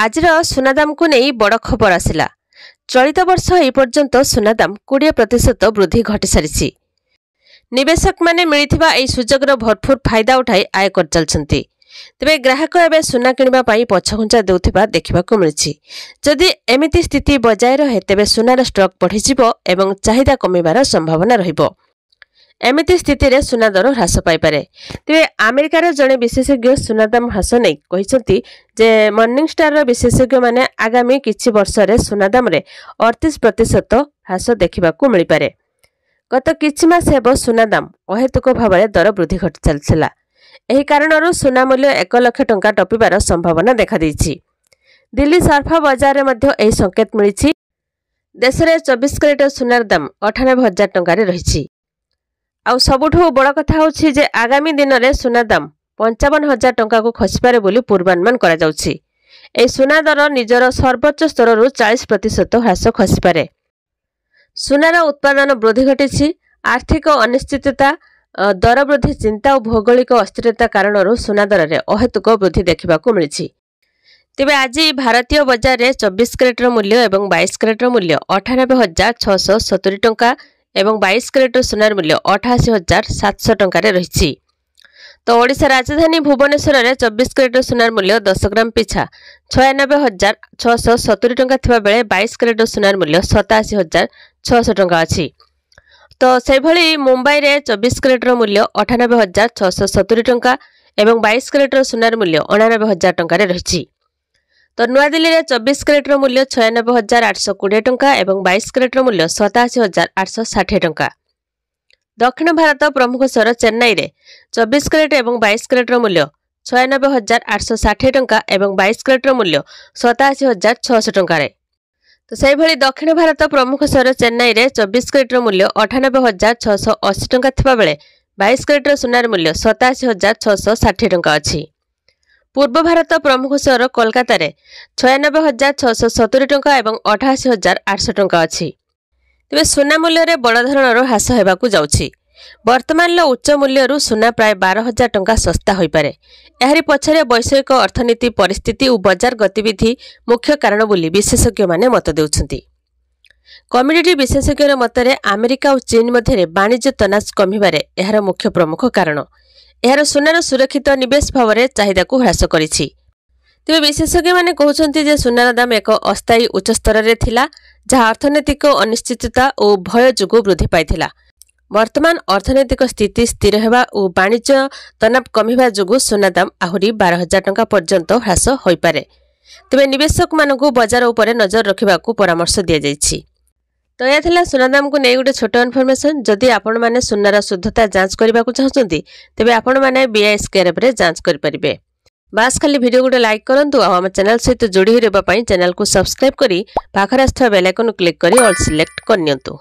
आजिर सुना दाम को नहीं बड़ खबर आसिला। चलित वर्ष ए पर्यंत सुना दाम 20% वृद्धि घटी सारी। निवेशक माने मिलिथिबा एई सुजोगर भरपूर फायदा उठाई आय कर चलछंती। तेबे ग्राहक एवं सुना किनिबा पई पछघुंचा देउथिबा देखिबाकू मिलछि। जदि एमिति स्थिति बजाय रहे तेबे सुनार स्टॉक बढ़िजिबो एवं चाहिदा कमिबार संभावना रहिबो। एमिति स्थिति रे सुना दर ह्रास पाई पारे। तेबे अमेरिकार जड़े विशेषज्ञ सुना दाम ह्रास नहीं कहिसंती जे मॉर्निंग स्टार रो विशेषज्ञ माने आगामी किछि वर्ष रे सुना दाम रे 38% ह्रास देखिबाकू मिलि पारे। गत किछि मास हेबो सुना दाम अहेतुक भाबरे दर वृद्धि घटि चलछिला। एही कारणरू सुना मूल्य 1 लाख टंका टपिबार संभावना देखा दैछि। दिल्ली सर्फा बाजार रे मध्य एही संकेत मिलिछि। देश रे 24 कैरेट सुनार दाम 98,000 टंका रे रहिछि। आउ सबुठु बड़ कथा होछि जे आगामी दिन रे सुना दाम 55,000 टंका को खसिपारे बोली पूर्वानुमान करा जाउछि। ए सुना दर निजर सर्वोच्च स्तर रु 40% ह्रास खसिपारे। सुनार उत्पादन वृद्धि घटिछि। आर्थिक अनिश्चितता, दर वृद्धि चिंता और भौगोलिक अस्थिरता कारणरू सुना दर रे अहेतुक वृद्धि देखिबाकू मिलिछि। तेबे आज भारतीय बाजार रे 24 कैरेट मूल्य एवं 22 कैरेट मूल्य 98,670 टंका एवं 22 कैरेट सुनार मूल्य 88,700 टंका रे रहिछि। तो ओडिशा राजधानी भुवनेश्वर रे 24 कैरेट सुनार मूल्य 10 ग्राम पिछा 96,670 टंका थिबा बेले 22 कैरेट सुनार मूल्य 87,600 टंका अछि। तो से भली मुंबई रे 24 कैरेट मूल्य 98,670 टंका एवं 22 कैरेट सुनार मूल्य 89,000 टंका रे रहिछि। तो नुआ दिल्ली रे 24 कैरेट मूल्य 96,820 टंका एवं 22 कैरेट मूल्य 87,860 टंका। दक्षिण भारत प्रमुख सहर चेन्नई रे 24 कैरेट एवं 22 कैरेट मूल्य 96,860 टंका एवं 22 कैरेट मूल्य 87,600 टंका रे। तो से भली दक्षिण भारत प्रमुख सहर चेन्नई रे 24 कैरेट मूल्य 98,680 टंका थिबा बेले 22 कैरेट सुनार मूल्य 87,660 टंका अछि। पूर्व भारत प्रमुख सहर कोलकाता रे 96,670 टंका एवं 88,800 टंका अछि। तेबे सुना मूल्य रे बड़ धरणर ह्रास हेबाकू जाउछि। वर्तमान उच्च मूल्य रु सुना प्राय 12,000 टंका सस्ता होई पारे। एहरी पछरे वैश्विक अर्थनीति परिस्थिति और बाजार गतिविधि मुख्य कारण बोली विशेषज्ञ माने मत देउछंती। कम्युनिटी विशेषज्ञर मतरे अमेरिका और चीन मध्य वाणिज्य तनाज कमिबारे एहार मुख्य प्रमुख कारण। एहार सुनार सुरक्षित निवेश भाव में चाहिदा को ह्रास करिछि। तेबे विशेषज्ञ माने कहउछंती जे सुनार दाम एक अस्थायी उच्च स्तर रे थिला, जहाँ अर्थनैतिक अनिश्चितता और भय जोगु वृद्धि पाइथिला। वर्तमान अर्थनैतिक स्थिति स्थिर हेबा और वाणिज्य तनाव कमिबा जोगु सुना दाम आहुरी 12,000 टंका पर्यंत ह्रास होई पारे। तेबे निवेशक मानकु बाजार उपरे नजर रखिबाकू परामर्श दिया जाइछि। तो यह थिला सुना दाम को नहीं गोटे छोट इनफॉरमेशन। जदि आपण माने सुनार शुद्धता जांच करबा को चाहछंती तेबे आपण माने बीआईएस केयर रे जांच करि परिबे। बास खाली वीडियो गोटे लाइक करंतु आ हम चैनल सहित जोड़ी रहबा पई चैनल को सब्सक्राइब करी पाखर आस्थवा बेल आइकन क्लिक करी ऑल सिलेक्ट करनियंतु।